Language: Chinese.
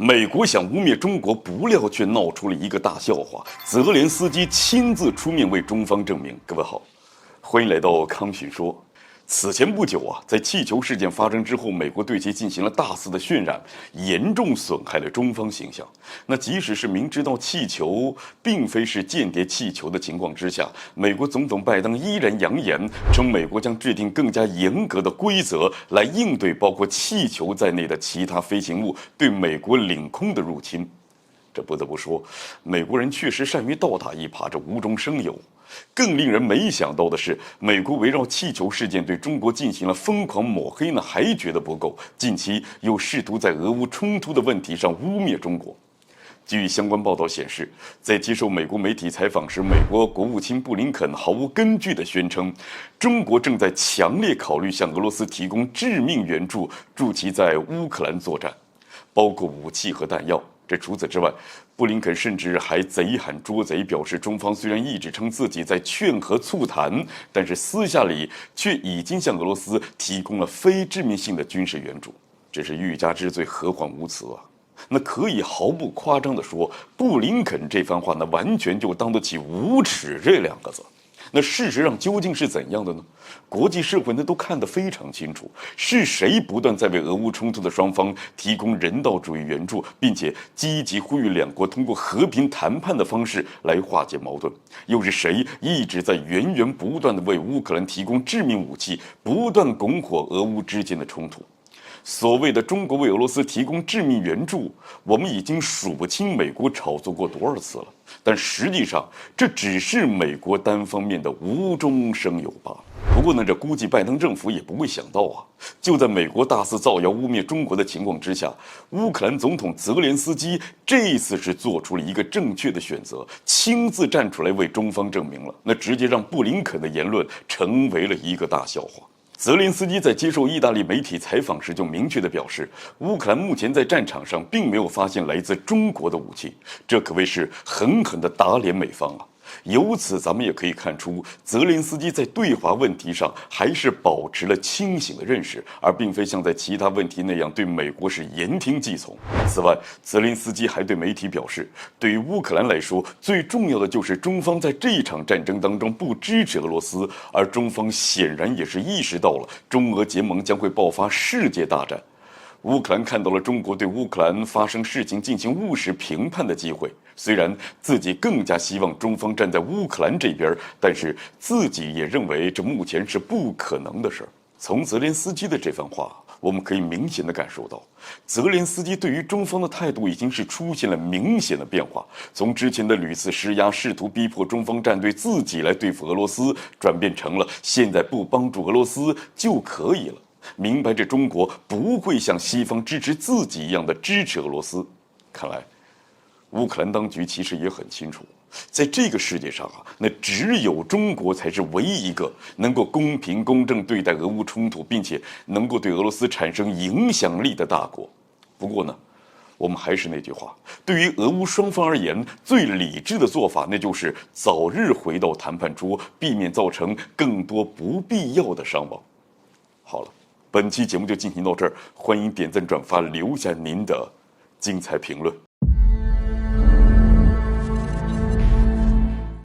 美国想污蔑中国，不料却闹出了一个大笑话。泽连斯基亲自出面为中方证明。各位好，欢迎来到康讯说。此前不久在气球事件发生之后，美国对其进行了大肆的渲染，严重损害了中方形象。那即使是明知道气球并非是间谍气球的情况之下，美国总统拜登依然扬言称美国将制定更加严格的规则来应对包括气球在内的其他飞行物对美国领空的入侵。这不得不说，美国人确实善于倒打一耙，这无中生有。更令人没想到的是，美国围绕气球事件对中国进行了疯狂抹黑呢，还觉得不够，近期又试图在俄乌冲突的问题上污蔑中国。据相关报道显示，在接受美国媒体采访时，美国国务卿布林肯毫无根据地宣称，中国正在强烈考虑向俄罗斯提供致命援助，助其在乌克兰作战，包括武器和弹药。除此之外，布林肯甚至还贼喊捉贼，表示中方虽然一直称自己在劝和促谈，但是私下里却已经向俄罗斯提供了非致命性的军事援助。这是欲加之罪，何患无辞啊！那可以毫不夸张地说，布林肯这番话呢，完全就当得起无耻这两个字。那事实上究竟是怎样的呢？国际社会呢都看得非常清楚，是谁不断在为俄乌冲突的双方提供人道主义援助，并且积极呼吁两国通过和平谈判的方式来化解矛盾？又是谁一直在源源不断地为乌克兰提供致命武器，不断拱火俄乌之间的冲突？所谓的中国为俄罗斯提供致命援助，我们已经数不清美国炒作过多少次了。但实际上，这只是美国单方面的无中生有罢了。不过呢，这估计拜登政府也不会想到就在美国大肆造谣污蔑中国的情况之下，乌克兰总统泽连斯基这一次是做出了一个正确的选择，亲自站出来为中方证明了，那直接让布林肯的言论成为了一个大笑话。泽连斯基在接受意大利媒体采访时就明确地表示，乌克兰目前在战场上并没有发现来自中国的武器，这可谓是狠狠地打脸美方啊！由此咱们也可以看出，泽连斯基在对华问题上还是保持了清醒的认识，而并非像在其他问题那样对美国是言听计从。此外，泽连斯基还对媒体表示，对于乌克兰来说，最重要的就是中方在这一场战争当中不支持俄罗斯，而中方显然也是意识到了中俄结盟将会爆发世界大战。乌克兰看到了中国对乌克兰发生事情进行务实评判的机会，虽然自己更加希望中方站在乌克兰这边，但是自己也认为这目前是不可能的事儿。从泽连斯基的这番话，我们可以明显地感受到，泽连斯基对于中方的态度已经是出现了明显的变化，从之前的屡次施压，试图逼迫中方站队自己来对付俄罗斯，转变成了现在不帮助俄罗斯就可以了。明白这中国不会像西方支持自己一样的支持俄罗斯。看来乌克兰当局其实也很清楚，在这个世界上那只有中国才是唯一一个能够公平公正对待俄乌冲突，并且能够对俄罗斯产生影响力的大国。不过呢，我们还是那句话，对于俄乌双方而言，最理智的做法那就是早日回到谈判桌，避免造成更多不必要的伤亡。好了，本期节目就进行到这儿，欢迎点赞转发，留下您的精彩评论。